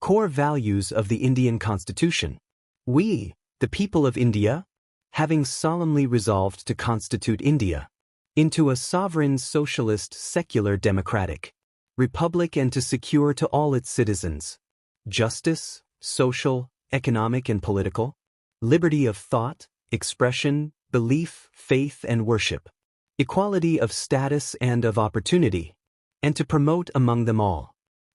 Core values of the Indian Constitution. We, the people of India, having solemnly resolved to constitute India into a sovereign socialist secular democratic republic and to secure to all its citizens justice, social, economic and political, liberty of thought, expression, belief, faith and worship, equality of status and of opportunity, and to promote among them all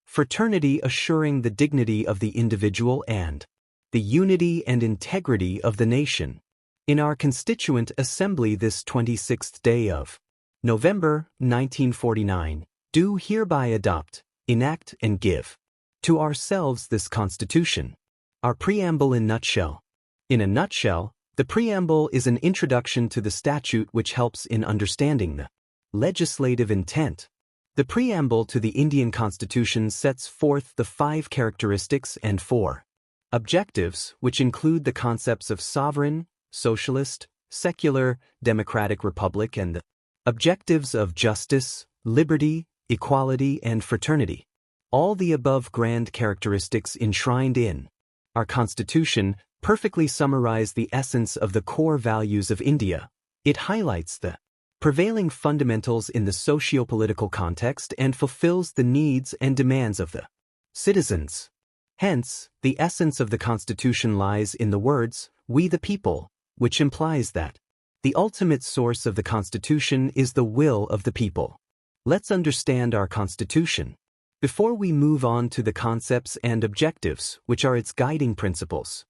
fraternity, assuring the dignity of the individual and the unity and integrity of the nation. In our Constituent Assembly this 26th day of November, 1949, do hereby adopt, enact and give to ourselves this Constitution. Our Preamble in nutshell. In a nutshell, the preamble is an introduction to the statute which helps in understanding the legislative intent. The preamble to the Indian Constitution sets forth the 5 characteristics and 4 objectives which include the concepts of sovereign, socialist, secular, democratic republic and the objectives of justice, liberty, equality and fraternity. All the above grand characteristics enshrined in our Constitution perfectly summarize the essence of the core values of India. It highlights the prevailing fundamentals in the socio-political context and fulfills the needs and demands of the citizens. Hence, the essence of the Constitution lies in the words, "We the people," which implies that the ultimate source of the Constitution is the will of the people. Let's understand our Constitution before we move on to the concepts and objectives, which are its guiding principles.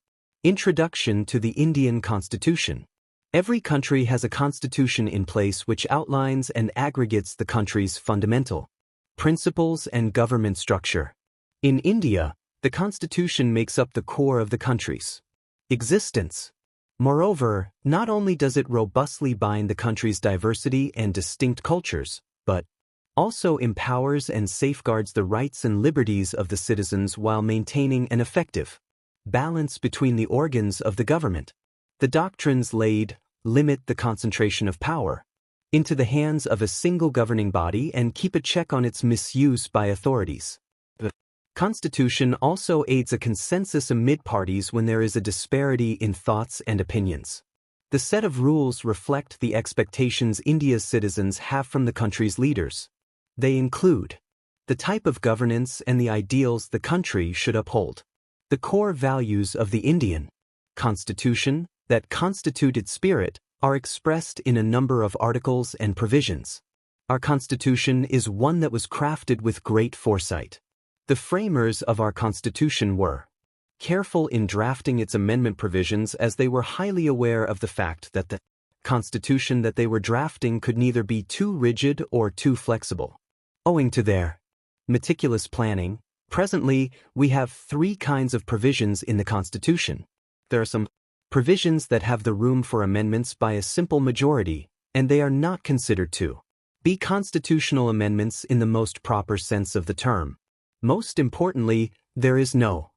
Introduction to the Indian Constitution. Every country has a constitution in place which outlines and aggregates the country's fundamental principles and government structure. In India, the constitution makes up the core of the country's existence. Moreover, not only does it robustly bind the country's diversity and distinct cultures, but also empowers and safeguards the rights and liberties of the citizens while maintaining an effective balance between the organs of the government. The doctrines laid limit the concentration of power into the hands of a single governing body and keep a check on its misuse by authorities. The Constitution also aids a consensus amid parties when there is a disparity in thoughts and opinions. The set of rules reflect the expectations India's citizens have from the country's leaders. They include the type of governance and the ideals the country should uphold. The core values of the Indian Constitution that constitute its spirit are expressed in a number of articles and provisions. Our Constitution is one that was crafted with great foresight. The framers of our Constitution were careful in drafting its amendment provisions as they were highly aware of the fact that the Constitution that they were drafting could neither be too rigid or too flexible. Owing to their meticulous planning, presently we have 3 kinds of provisions in the Constitution. There are some provisions that have the room for amendments by a simple majority, and they are not considered to be constitutional amendments in the most proper sense of the term. Most importantly, there is no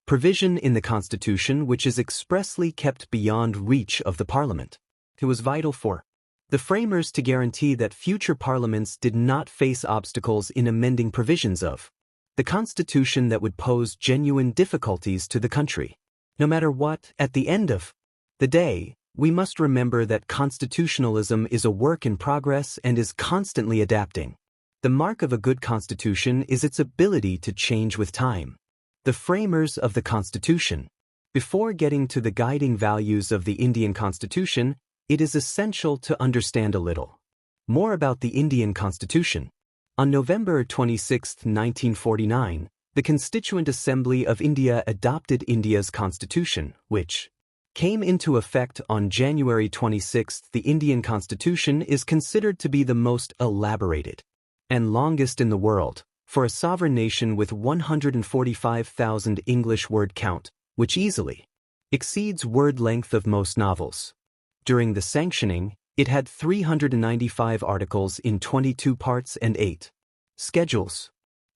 provision in the Constitution which is expressly kept beyond reach of the Parliament. It was vital for the framers to guarantee that future parliaments did not face obstacles in amending provisions of the Constitution that would pose genuine difficulties to the country. No matter what, at the end of the day, we must remember that constitutionalism is a work in progress and is constantly adapting. The mark of a good constitution is its ability to change with time. The framers of the Constitution. Before getting to the guiding values of the Indian Constitution, it is essential to understand a little more about the Indian Constitution. On November 26, 1949, the Constituent Assembly of India adopted India's Constitution, which came into effect on January 26. The Indian Constitution is considered to be the most elaborated and longest in the world, for a sovereign nation with 145,000 English word count, which easily exceeds word length of most novels. During the sanctioning, it had 395 articles in 22 parts and 8 schedules.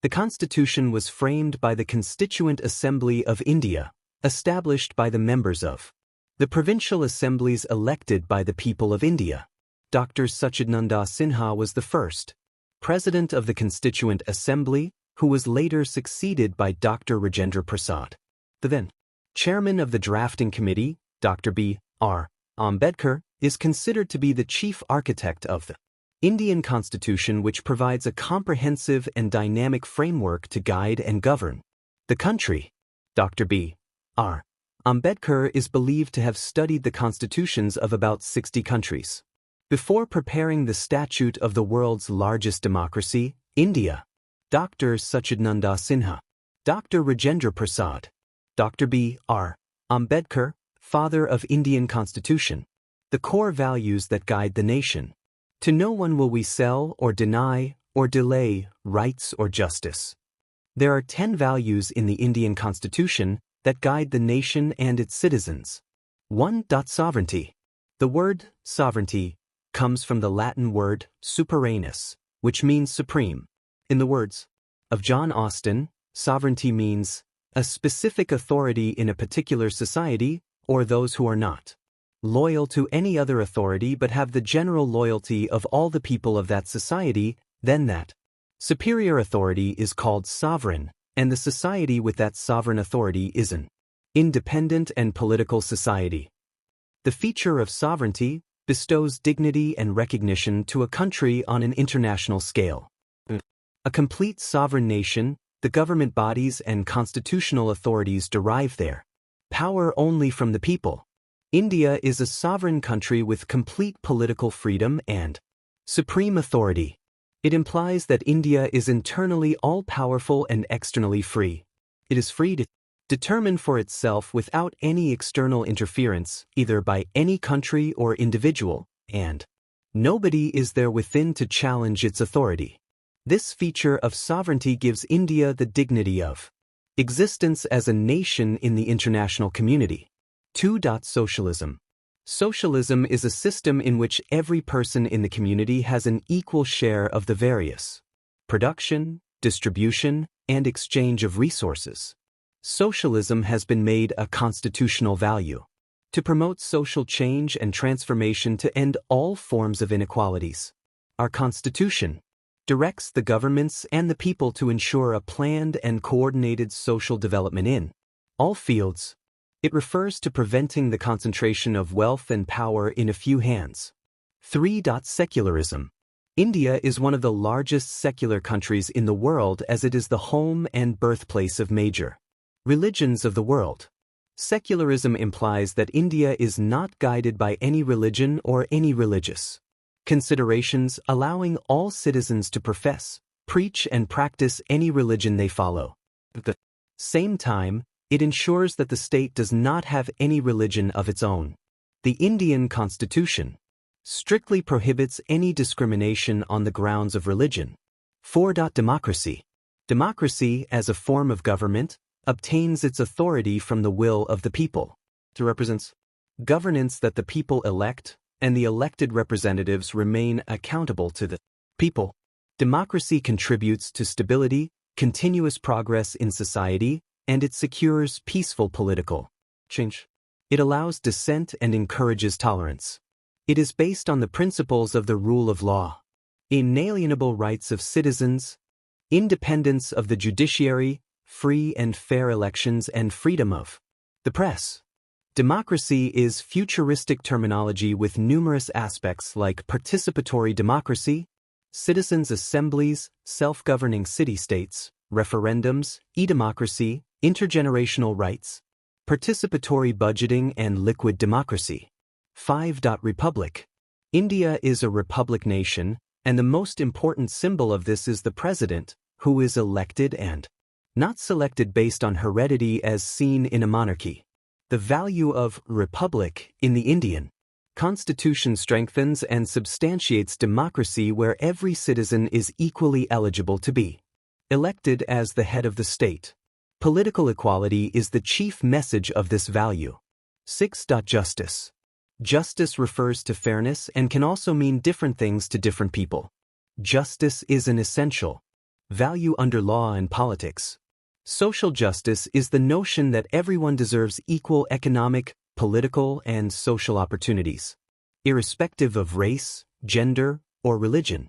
The Constitution was framed by the Constituent Assembly of India, established by the members of the provincial assemblies elected by the people of India. Dr. Sachidananda Sinha was the first president of the Constituent Assembly, who was later succeeded by Dr. Rajendra Prasad. The then chairman of the drafting committee, Dr. B.R. Ambedkar, is considered to be the chief architect of the Indian Constitution, which provides a comprehensive and dynamic framework to guide and govern the country. Dr. B.R. Ambedkar is believed to have studied the constitutions of about 60 countries. Before preparing the statute of the world's largest democracy, India, Dr. Sachidananda Sinha, Dr. Rajendra Prasad, Dr. B.R. Ambedkar, father of Indian Constitution, the core values that guide the nation. To no one will we sell or deny or delay rights or justice. There are 10 values in the Indian Constitution that guide the nation and its citizens. 1. Sovereignty. The word sovereignty comes from the Latin word superanus, which means supreme. In the words of John Austin, sovereignty means a specific authority in a particular society or those who are not loyal to any other authority but have the general loyalty of all the people of that society. Then that superior authority is called sovereign, and the society with that sovereign authority is an independent and political society. The feature of sovereignty bestows dignity and recognition to a country on an international scale. A complete sovereign nation, the government bodies and constitutional authorities derive their power only from the people. India is a sovereign country with complete political freedom and supreme authority. It implies that India is internally all-powerful and externally free. It is free to determine for itself without any external interference, either by any country or individual, and nobody is there within to challenge its authority. This feature of sovereignty gives India the dignity of existence as a nation in the international community. 2. Socialism. Socialism is a system in which every person in the community has an equal share of the various production, distribution, and exchange of resources. Socialism has been made a constitutional value to promote social change and transformation to end all forms of inequalities. Our Constitution directs the governments and the people to ensure a planned and coordinated social development in all fields. It refers to preventing the concentration of wealth and power in a few hands. 3. Secularism. India is one of the largest secular countries in the world, as it is the home and birthplace of major religions of the world. Secularism implies that India is not guided by any religion or any religious considerations, allowing all citizens to profess, preach, and practice any religion they follow. At the same time, it ensures that the state does not have any religion of its own. The Indian Constitution strictly prohibits any discrimination on the grounds of religion. 4. Democracy. Democracy, as a form of government, obtains its authority from the will of the people. It represents governance that the people elect, and the elected representatives remain accountable to the people. Democracy contributes to stability, continuous progress in society, and it secures peaceful political change. It allows dissent and encourages tolerance. It is based on the principles of the rule of law, inalienable rights of citizens, independence of the judiciary, free and fair elections, and freedom of the press. Democracy is futuristic terminology with numerous aspects like participatory democracy, citizens' assemblies, self-governing city-states, referendums, e-democracy, intergenerational rights, participatory budgeting, and liquid democracy. 5. Republic. India is a republic nation, and the most important symbol of this is the president, who is elected and not selected based on heredity as seen in a monarchy. The value of republic in the Indian Constitution strengthens and substantiates democracy, where every citizen is equally eligible to be elected as the head of the state. Political equality is the chief message of this value. 6. Justice. Justice refers to fairness and can also mean different things to different people. Justice is an essential value under law and politics. Social justice is the notion that everyone deserves equal economic, political, and social opportunities, irrespective of race, gender, or religion.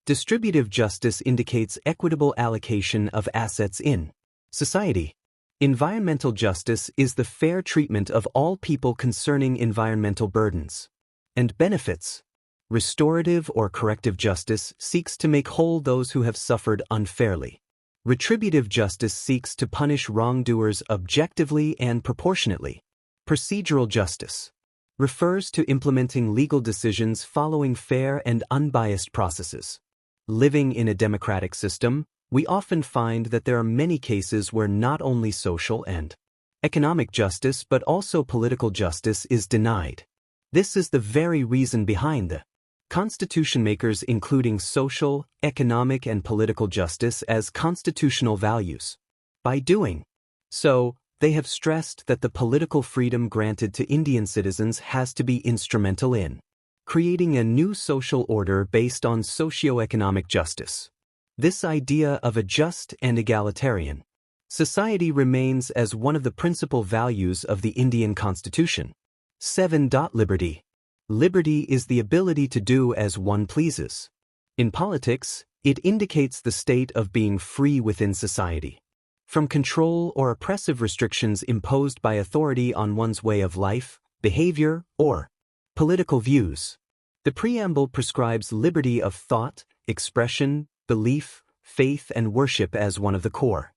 Distributive justice indicates equitable allocation of assets in society. Environmental justice is the fair treatment of all people concerning environmental burdens and benefits. Restorative or corrective justice seeks to make whole those who have suffered unfairly. Retributive justice seeks to punish wrongdoers objectively and proportionately. Procedural justice refers to implementing legal decisions following fair and unbiased processes. Living in a democratic system, we often find that there are many cases where not only social and economic justice but also political justice is denied. This is the very reason behind the constitution makers including social, economic, and political justice as constitutional values. By doing so, they have stressed that the political freedom granted to Indian citizens has to be instrumental in creating a new social order based on socio-economic justice. This idea of a just and egalitarian society remains as one of the principal values of the Indian Constitution. 7. Liberty. Liberty is the ability to do as one pleases. In politics, it indicates the state of being free within society from control or oppressive restrictions imposed by authority on one's way of life, behavior, or political views. The preamble prescribes liberty of thought, expression, belief, faith, and worship as one of the core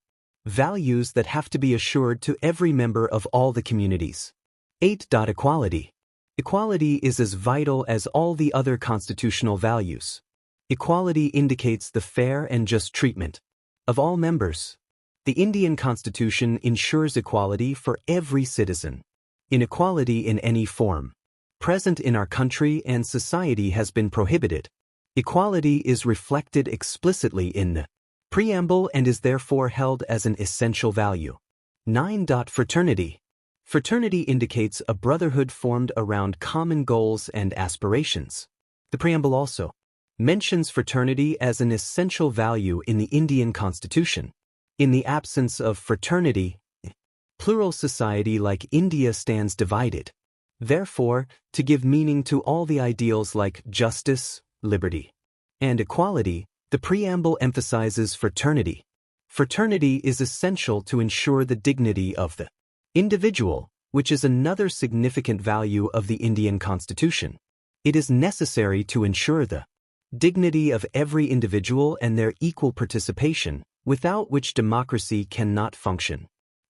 values that have to be assured to every member of all the communities. 8. Equality. Equality is as vital as all the other constitutional values. Equality indicates the fair and just treatment of all members. The Indian Constitution ensures equality for every citizen. Inequality in any form present in our country and society has been prohibited. Equality is reflected explicitly in the preamble and is therefore held as an essential value. 9. Fraternity. Fraternity indicates a brotherhood formed around common goals and aspirations. The preamble also mentions fraternity as an essential value in the Indian Constitution. In the absence of fraternity, plural society like India stands divided. Therefore, to give meaning to all the ideals like justice, liberty, and equality, the preamble emphasizes fraternity. Fraternity is essential to ensure the dignity of the individual, which is another significant value of the Indian Constitution. It is necessary to ensure the dignity of every individual and their equal participation, without which democracy cannot function.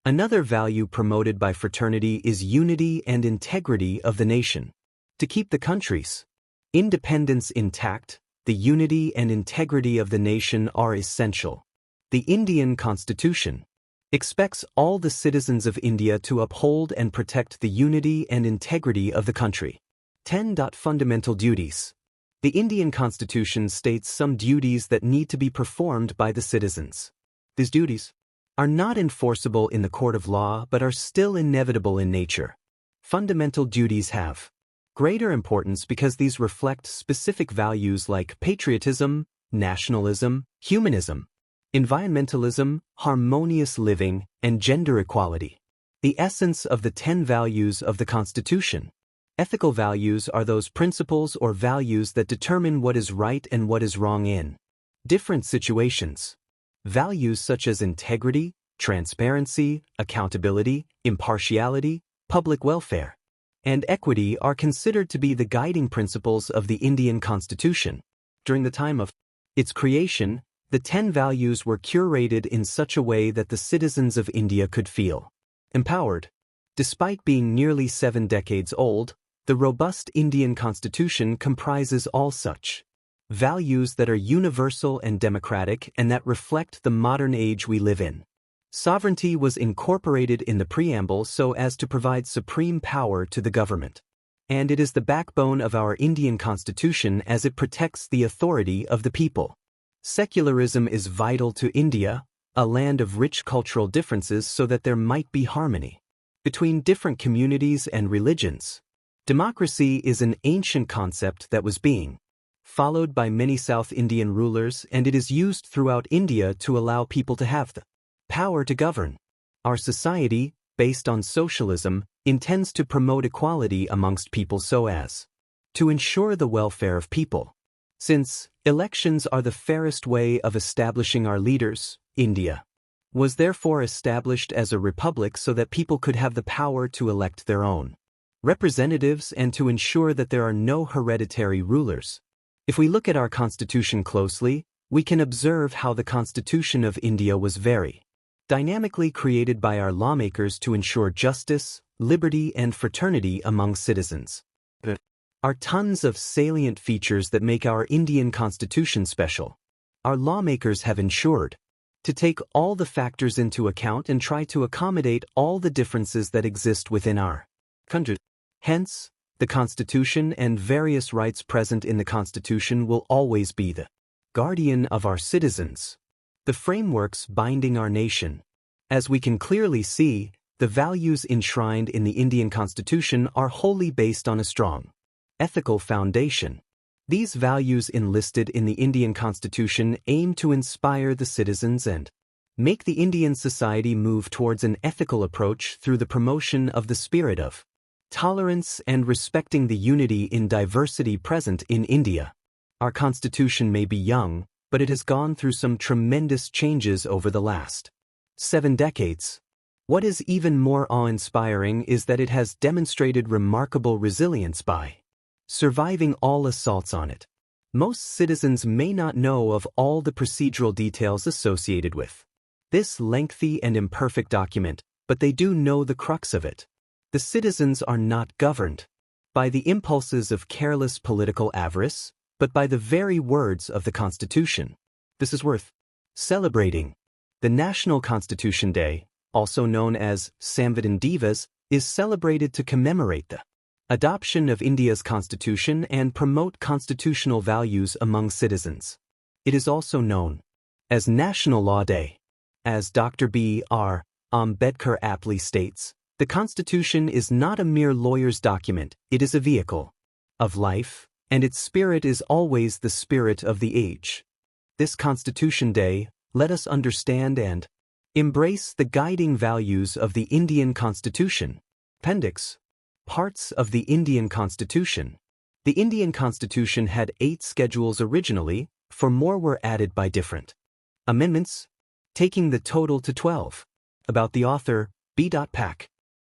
Another value promoted by fraternity is unity and integrity of the nation. To keep the country's independence intact, the unity and integrity of the nation are essential. The Indian Constitution expects all the citizens of India to uphold and protect the unity and integrity of the country. 10. Fundamental duties. The Indian Constitution states some duties that need to be performed by the citizens. These duties are not enforceable in the court of law but are still inevitable in nature. Fundamental duties have greater importance because these reflect specific values like patriotism, nationalism, humanism, environmentalism, harmonious living, and gender equality. The essence of the 10 values of the Constitution. Ethical values are those principles or values that determine what is right and what is wrong in different situations. Values such as integrity, transparency, accountability, impartiality, public welfare, and equity are considered to be the guiding principles of the Indian Constitution. During the time of its creation, the 10 values were curated in such a way that the citizens of India could feel empowered. Despite being nearly 7 decades old, the robust Indian Constitution comprises all such values that are universal and democratic and that reflect the modern age we live in. Sovereignty was incorporated in the preamble so as to provide supreme power to the government. And it is the backbone of our Indian Constitution as it protects the authority of the people. Secularism is vital to India, a land of rich cultural differences, so that there might be harmony between different communities and religions. Democracy is an ancient concept that was being followed by many South Indian rulers, and it is used throughout India to allow people to have the power to govern. Our society, based on socialism, intends to promote equality amongst people so as to ensure the welfare of people. Since elections are the fairest way of establishing our leaders, India was therefore established as a republic so that people could have the power to elect their own representatives and to ensure that there are no hereditary rulers. If we look at our constitution closely, we can observe how the Constitution of India was very dynamically created by our lawmakers to ensure justice, liberty, and fraternity among citizens. There are tons of salient features that make our Indian Constitution special. Our lawmakers have ensured to take all the factors into account and try to accommodate all the differences that exist within our country. Hence, the Constitution and various rights present in the Constitution will always be the guardian of our citizens, the frameworks binding our nation. As we can clearly see, the values enshrined in the Indian Constitution are wholly based on a strong ethical foundation. These values enlisted in the Indian Constitution aim to inspire the citizens and make the Indian society move towards an ethical approach through the promotion of the spirit of tolerance and respecting the unity in diversity present in India. Our Constitution may be young, but it has gone through some tremendous changes over the last 7 decades. What is even more awe-inspiring is that it has demonstrated remarkable resilience by surviving all assaults on it. Most citizens may not know of all the procedural details associated with this lengthy and imperfect document, but they do know the crux of it. The citizens are not governed by the impulses of careless political avarice, but by the very words of the Constitution. This is worth celebrating. The National Constitution Day, also known as Samvidhan Divas, is celebrated to commemorate the adoption of India's constitution and promote constitutional values among citizens. It is also known as National Law Day. As Dr. B.R. Ambedkar aptly states, the Constitution is not a mere lawyer's document, it is a vehicle of life, and its spirit is always the spirit of the age. This Constitution Day, let us understand and embrace the guiding values of the Indian Constitution. Appendix. Parts of the Indian Constitution. The Indian Constitution had 8 schedules originally, 4 more were added by different amendments, taking the total to 12. About the author, B. Pak.